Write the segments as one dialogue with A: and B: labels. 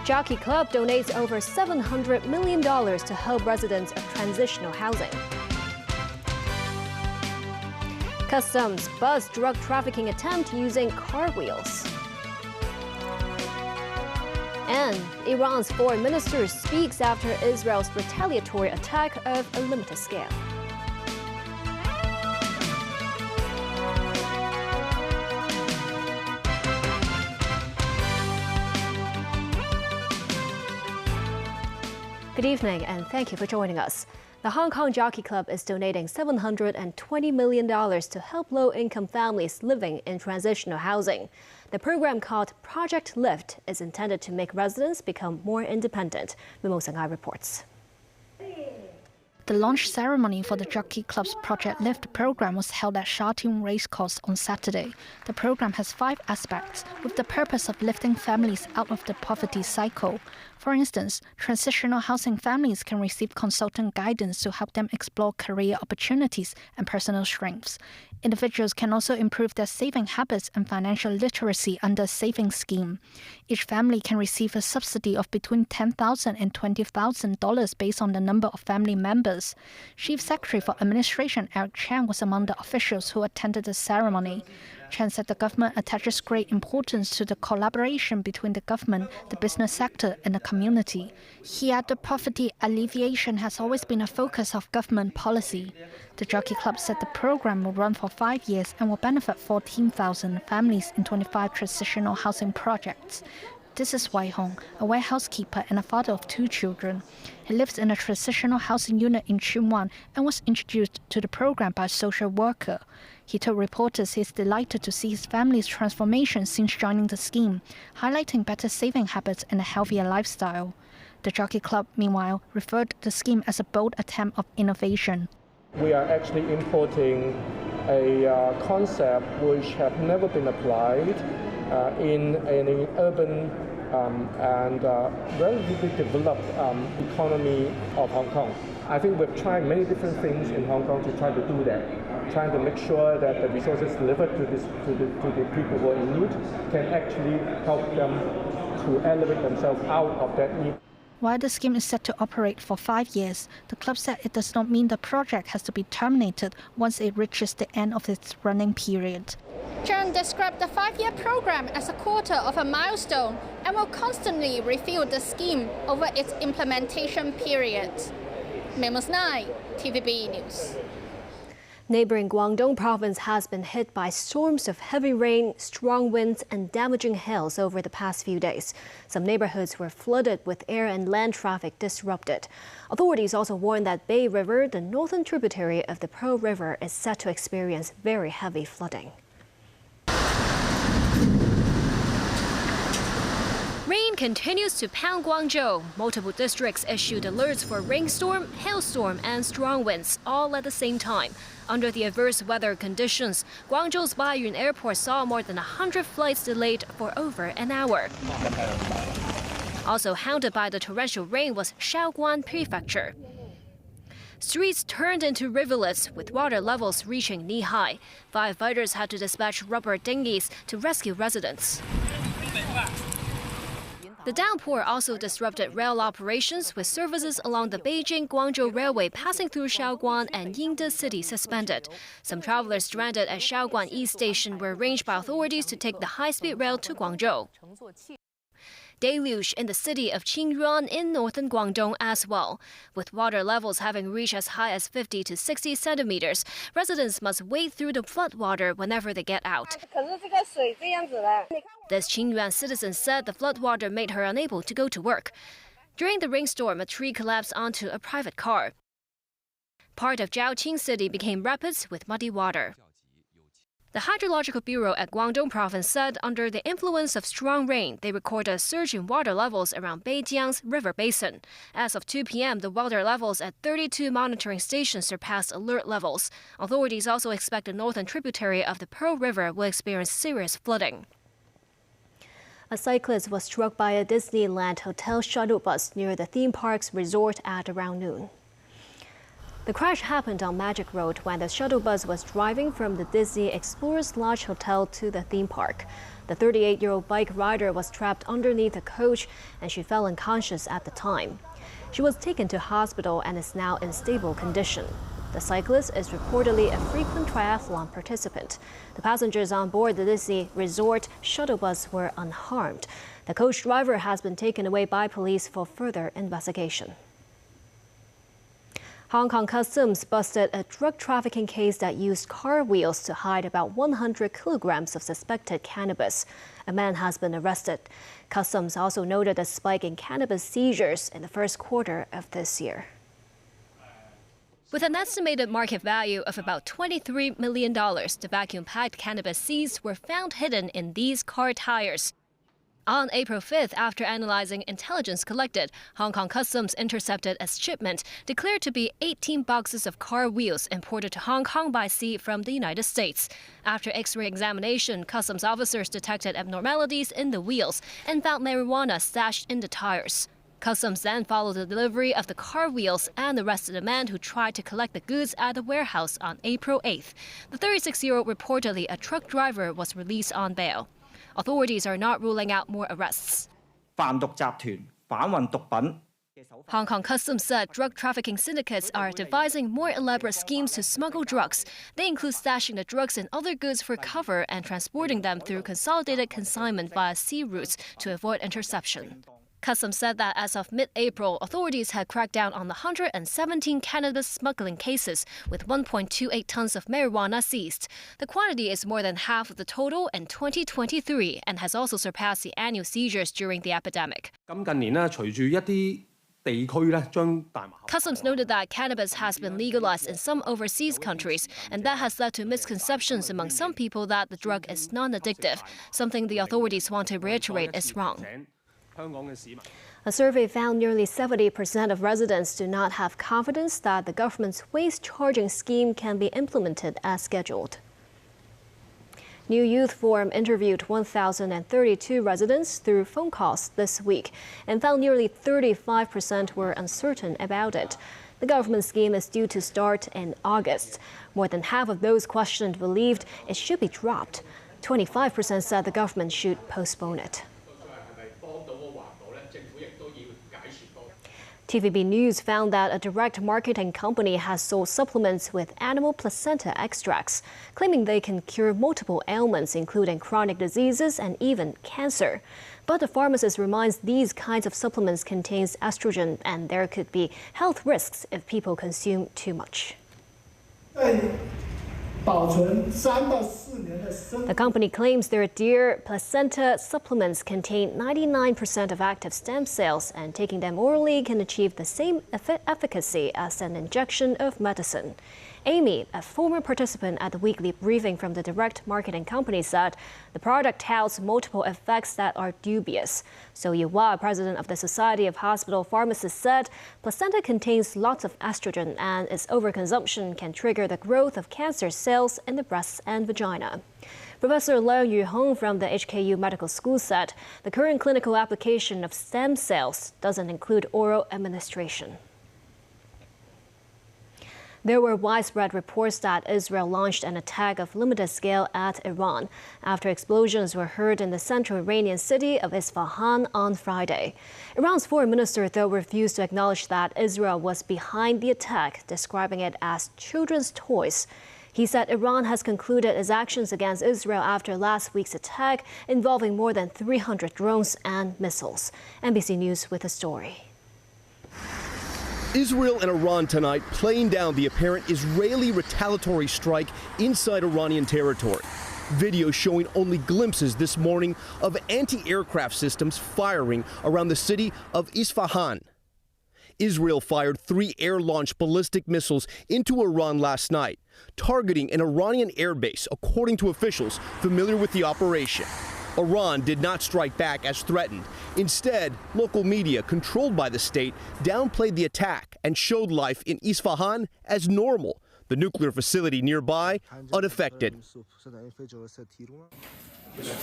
A: Jockey Club donates over $700 million to help residents of transitional housing. Customs buzz drug trafficking attempt using car wheels. And Iran's foreign minister speaks after Israel's retaliatory attack of a limited scale. Good evening and thank you for joining us. The Hong Kong Jockey Club is donating $720 million to help low-income families living in transitional housing. The program called Project Lift is intended to make residents become more independent. Mimo Sangai reports.
B: The launch ceremony for the Jockey Club's Project Lift program was held at Sha Tin Racecourse on Saturday. The program has 5 aspects, with the purpose of lifting families out of the poverty cycle. For instance, transitional housing families can receive consultant guidance to help them explore career opportunities and personal strengths. Individuals can also improve their saving habits and financial literacy under a savings scheme. Each family can receive a subsidy of between $10,000 and $20,000 based on the number of family members. Chief Secretary for Administration Eric Chan was among the officials who attended the ceremony. Chan said the government attaches great importance to the collaboration between the government, the business sector, and the community. He added poverty alleviation has always been a focus of government policy. The Jockey Club said the program will run for 5 years and will benefit 14,000 families in 25 transitional housing projects. This is Wai Hong, a warehouse keeper and a father of 2 children. He lives in a transitional housing unit in Tsuen Wan and was introduced to the program by a social worker. He told reporters he is delighted to see his family's transformation since joining the scheme, highlighting better saving habits and a healthier lifestyle. The Jockey Club, meanwhile, referred to the scheme as a bold attempt of innovation.
C: We are actually importing a concept which have never been applied in an urban and relatively developed economy of Hong Kong. I think we've tried many different things in Hong Kong to try to do that, trying to make sure that the resources delivered to the people who are in need can actually help them to elevate themselves out of that need.
B: While the scheme is set to operate for 5 years, the club said it does not mean the project has to be terminated once it reaches the end of its running period.
D: Chan described the 5-year program as a quarter of a milestone and will constantly review the scheme over its implementation period. Memos 9, TVB News.
A: Neighboring Guangdong province has been hit by storms of heavy rain, strong winds and damaging hails over the past few days. Some neighborhoods were flooded with air and land traffic disrupted. Authorities also warned that Bay River, the northern tributary of the Pearl River, is set to experience very heavy flooding.
E: Rain continues to pound Guangzhou. Multiple districts issued alerts for rainstorm, hailstorm and strong winds, all at the same time. Under the adverse weather conditions, Guangzhou's Baiyun Airport saw more than 100 flights delayed for over an hour. Also hounded by the torrential rain was Shaoguan Prefecture. Streets turned into rivulets with water levels reaching knee-high. Firefighters had to dispatch rubber dinghies to rescue residents. The downpour also disrupted rail operations, with services along the Beijing-Guangzhou Railway passing through Shaoguan and Yingde City suspended. Some travelers stranded at Shaoguan East Station were arranged by authorities to take the high-speed rail to Guangzhou. Deluge in the city of Qingyuan in northern Guangdong as well. With water levels having reached as high as 50 to 60 centimeters, residents must wade through the floodwater whenever they get out. This Qingyuan citizen said the floodwater made her unable to go to work. During the rainstorm, a tree collapsed onto a private car. Part of Zhaoqing City became rapids with muddy water. The Hydrological Bureau at Guangdong Province said under the influence of strong rain, they recorded a surge in water levels around Beijiang's river basin. As of 2 p.m., the water levels at 32 monitoring stations surpassed alert levels. Authorities also expect the northern tributary of the Pearl River will experience serious flooding.
A: A cyclist was struck by a Disneyland hotel shuttle bus near the theme park's resort at around noon. The crash happened on Magic Road when the shuttle bus was driving from the Disney Explorers Lodge Hotel to the theme park. The 38-year-old bike rider was trapped underneath the coach and she fell unconscious at the time. She was taken to hospital and is now in stable condition. The cyclist is reportedly a frequent triathlon participant. The passengers on board the Disney Resort shuttle bus were unharmed. The coach driver has been taken away by police for further investigation. Hong Kong Customs busted a drug trafficking case that used car wheels to hide about 100 kilograms of suspected cannabis. A man has been arrested. Customs also noted a spike in cannabis seizures in the first quarter of this year.
E: With an estimated market value of about $23 million, the vacuum-packed cannabis seeds were found hidden in these car tires. On April 5th, after analyzing intelligence collected, Hong Kong Customs intercepted a shipment declared to be 18 boxes of car wheels imported to Hong Kong by sea from the United States. After X-ray examination, customs officers detected abnormalities in the wheels and found marijuana stashed in the tires. Customs then followed the delivery of the car wheels and arrested a man who tried to collect the goods at the warehouse on April 8th. The 36-year-old, reportedly a truck driver, was released on bail. Authorities are not ruling out more arrests. Hong Kong Customs said drug trafficking syndicates are devising more elaborate schemes to smuggle drugs. They include stashing the drugs and other goods for cover and transporting them through consolidated consignment via sea routes to avoid interception. Customs said that as of mid-April, authorities had cracked down on 117 cannabis smuggling cases with 1.28 tons of marijuana seized. The quantity is more than half of the total in 2023 and has also surpassed the annual seizures during the epidemic. Customs noted that cannabis has been legalized in some overseas countries, and that has led to misconceptions among some people that the drug is non-addictive, something the authorities want to reiterate is wrong.
A: A survey found nearly 70% of residents do not have confidence that the government's waste charging scheme can be implemented as scheduled. New Youth Forum interviewed 1,032 residents through phone calls this week and found nearly 35% were uncertain about it. The government scheme is due to start in August. More than half of those questioned believed it should be dropped. 25% said the government should postpone it. TVB News found that a direct marketing company has sold supplements with animal placenta extracts, claiming they can cure multiple ailments, including chronic diseases and even cancer. But the pharmacist reminds these kinds of supplements contains estrogen, and there could be health risks if people consume too much. The company claims their deer placenta supplements contain 99% of active stem cells, and taking them orally can achieve the same efficacy as an injection of medicine. Amy, a former participant at the weekly briefing from the direct marketing company, said the product touts multiple effects that are dubious. So Yuhua, president of the Society of Hospital Pharmacists, said placenta contains lots of estrogen and its overconsumption can trigger the growth of cancer cells in the breasts and vagina. Professor Leung Yu-hong from the HKU Medical School said the current clinical application of stem cells doesn't include oral administration. There were widespread reports that Israel launched an attack of limited scale at Iran after explosions were heard in the central Iranian city of Isfahan on Friday. Iran's foreign minister, though, refused to acknowledge that Israel was behind the attack, describing it as children's toys. He said Iran has concluded its actions against Israel after last week's attack involving more than 300 drones and missiles. NBC News with a story.
F: Israel and Iran tonight playing down the apparent Israeli retaliatory strike inside Iranian territory. Video showing only glimpses this morning of anti-aircraft systems firing around the city of Isfahan. Israel fired 3 air-launched ballistic missiles into Iran last night, targeting an Iranian airbase, according to officials familiar with the operation. Iran did not strike back as threatened. Instead, local media controlled by the state downplayed the attack and showed life in Isfahan as normal, the nuclear facility nearby unaffected.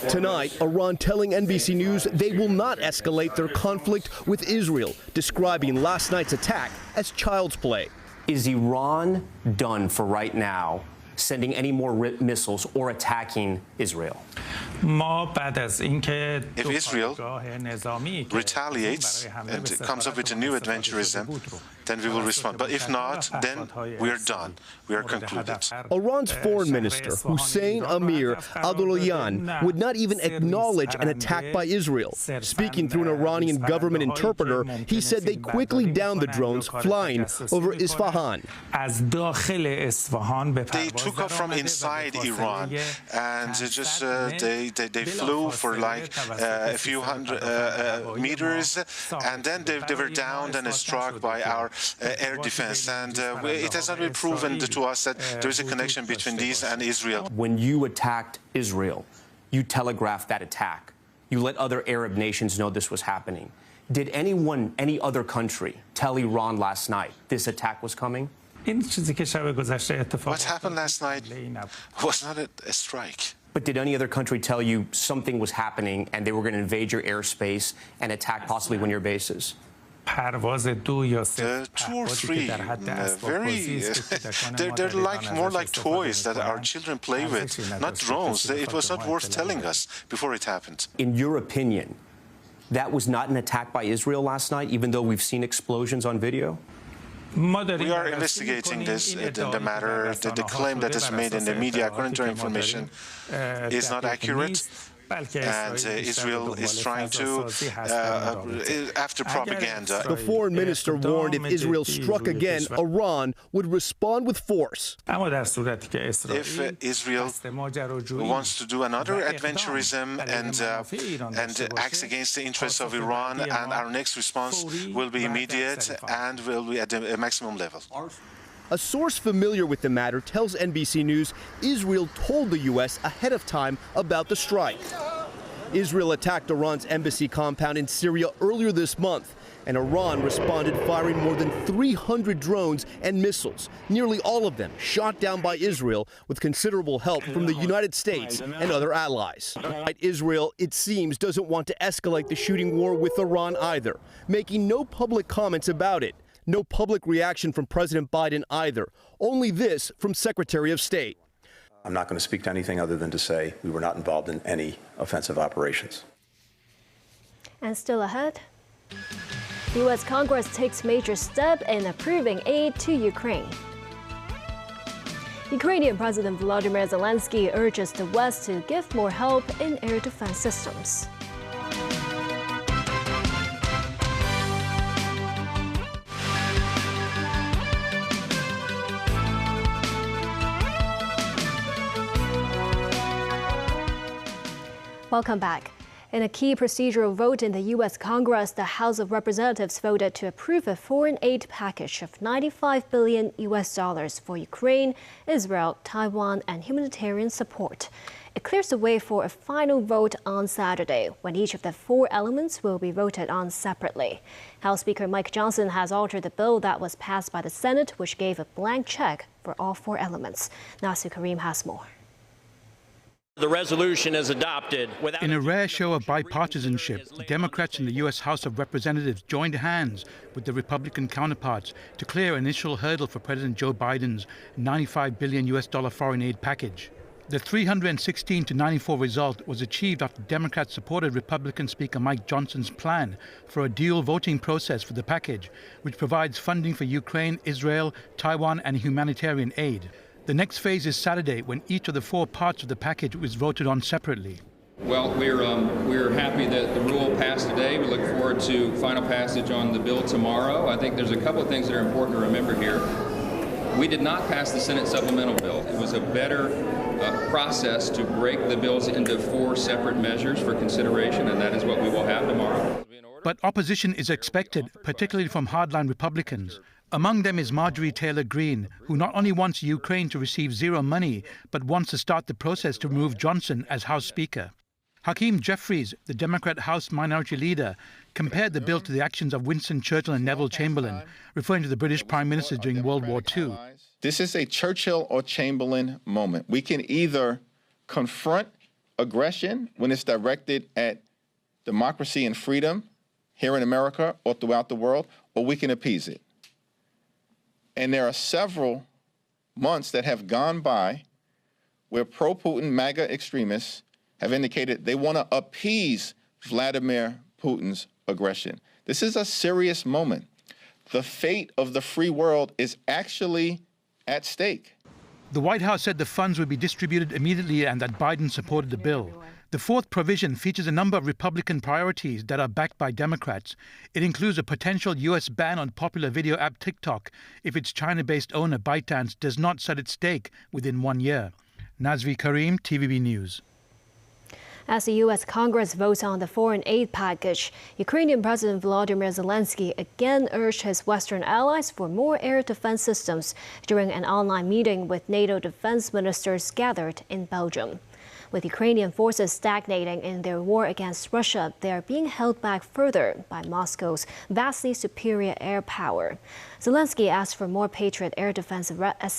F: Tonight, Iran telling NBC News they will not escalate their conflict with Israel, describing last night's attack as child's play.
G: Is Iran done for right now sending any more missiles or attacking Israel?
H: If Israel retaliates and comes up with a new adventurism, then we will respond. But if not, then we are done. We are concluded.
F: Iran's foreign minister, Hussein Amir Abdullahian, would not even acknowledge an attack by Israel. Speaking through an Iranian government interpreter, he said they quickly downed the drones flying over Isfahan.
H: They took off from inside Iran, and they flew for like a few hundred meters, and then they were downed and struck by our air defense. And it has not been proven to us that there is a connection between these and Israel.
G: When you attacked Israel, you telegraphed that attack. You let other Arab nations know this was happening. Did anyone, any other country, tell Iran last night this attack was coming?
H: What happened last night was not a strike.
G: But did any other country tell you something was happening and they were going to invade your airspace and attack possibly one of your bases?
H: 2 or 3 they're like more like toys that our children play with, not drones. It was not worth telling us before it happened.
G: In your opinion, that was not an attack by Israel last night, even though we've seen explosions on video?
H: We are investigating this, the matter. The claim that is made in the media, according to our information, is not accurate. And Israel is trying to, after propaganda.
F: The foreign minister warned if Israel struck again, Iran would respond with force.
H: If Israel wants to do another adventurism and acts against the interests of Iran, and our next response will be immediate and will be at a maximum level.
F: A source familiar with the matter tells NBC News Israel told the U.S. ahead of time about the strike. Israel attacked Iran's embassy compound in Syria earlier this month, and Iran responded firing more than 300 drones and missiles, nearly all of them shot down by Israel with considerable help from the United States and other allies. Israel, it seems, doesn't want to escalate the shooting war with Iran either, making no public comments about it. No public reaction from President Biden either. Only this from Secretary of State.
I: I'm not going to speak to anything other than to say we were not involved in any offensive operations.
A: And still ahead, the U.S. Congress takes major step in approving aid to Ukraine. Ukrainian President Volodymyr Zelensky urges the West to give more help in air defense systems. Welcome back. In a key procedural vote in the U.S. Congress, the House of Representatives voted to approve a foreign aid package of $95 billion for Ukraine, Israel, Taiwan, and humanitarian support. It clears the way for a final vote on Saturday, when each of the 4 elements will be voted on separately. House Speaker Mike Johnson has altered the bill that was passed by the Senate, which gave a blank check for all 4 elements. Nasu Karim has more.
J: The resolution is adopted without...
K: In a rare show of bipartisanship, Democrats in the U.S. House of Representatives joined hands with their Republican counterparts to clear an initial hurdle for President Joe Biden's $95 billion foreign aid package. The 316 to 94 result was achieved after Democrats supported Republican Speaker Mike Johnson's plan for a dual voting process for the package, which provides funding for Ukraine, Israel, Taiwan, and humanitarian aid. The next phase is Saturday, when each of the 4 parts of the package was voted on separately.
L: Well, we're happy that the rule passed today. We look forward to final passage on the bill tomorrow. I think there's a couple of things that are important to remember here. We did not pass the Senate supplemental bill. It was a better process to break the bills into 4 separate measures for consideration, and that is what we will have tomorrow.
K: But opposition is expected, particularly from hardline Republicans. Among them is Marjorie Taylor Greene, who not only wants Ukraine to receive zero money, but wants to start the process to remove Johnson as House Speaker. Hakeem Jeffries, the Democrat House Minority Leader, compared the bill to the actions of Winston Churchill and Neville Chamberlain, referring to the British Prime Minister during World War II.
M: This is a Churchill or Chamberlain moment. We can either confront aggression when it's directed at democracy and freedom here in America or throughout the world, or we can appease it. And there are several months that have gone by where pro-Putin MAGA extremists have indicated they want to appease Vladimir Putin's aggression. This is a serious moment. The fate of the free world is actually at stake.
K: The White House said the funds would be distributed immediately and that Biden supported the bill. The fourth provision features a number of Republican priorities that are backed by Democrats. It includes a potential U.S. ban on popular video app TikTok if its China-based owner ByteDance does not sell its stake within 1 year. Nazvi Karim, TVB News.
A: As the U.S. Congress votes on the foreign aid package, Ukrainian President Volodymyr Zelensky again urged his Western allies for more air defense systems during an online meeting with NATO defense ministers gathered in Belgium. With Ukrainian forces stagnating in their war against Russia, they are being held back further by Moscow's vastly superior air power. Zelensky asked for more Patriot air defense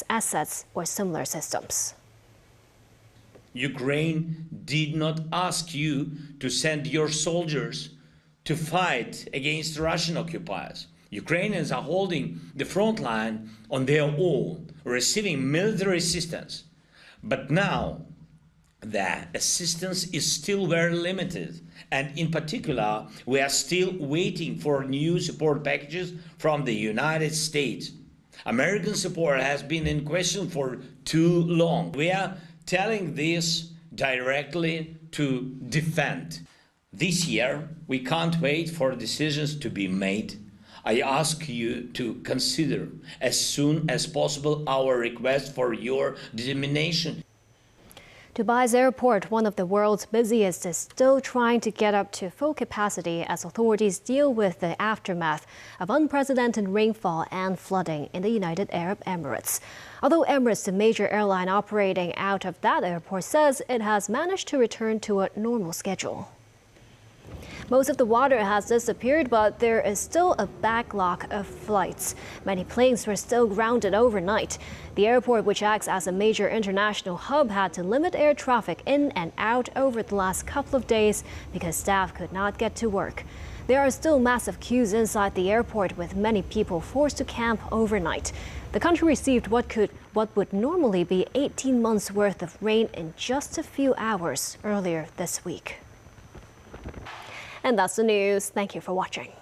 A: assets or similar systems.
N: Ukraine did not ask you to send your soldiers to fight against Russian occupiers. Ukrainians are holding the front line on their own, receiving military assistance. But now, the assistance is still very limited. And in particular, we are still waiting for new support packages from the United States. American support has been in question for too long. We are telling this directly to defend. This year, we can't wait for decisions to be made. I ask you to consider as soon as possible our request for your determination.
A: Dubai's airport, one of the world's busiest, is still trying to get up to full capacity as authorities deal with the aftermath of unprecedented rainfall and flooding in the United Arab Emirates. Although Emirates, the major airline operating out of that airport, says it has managed to return to a normal schedule. Most of the water has disappeared, but there is still a backlog of flights. Many planes were still grounded overnight. The airport, which acts as a major international hub, had to limit air traffic in and out over the last couple of days because staff could not get to work. There are still massive queues inside the airport, with many people forced to camp overnight. The country received what would normally be 18 months' worth of rain in just a few hours earlier this week. And that's the news. Thank you for watching.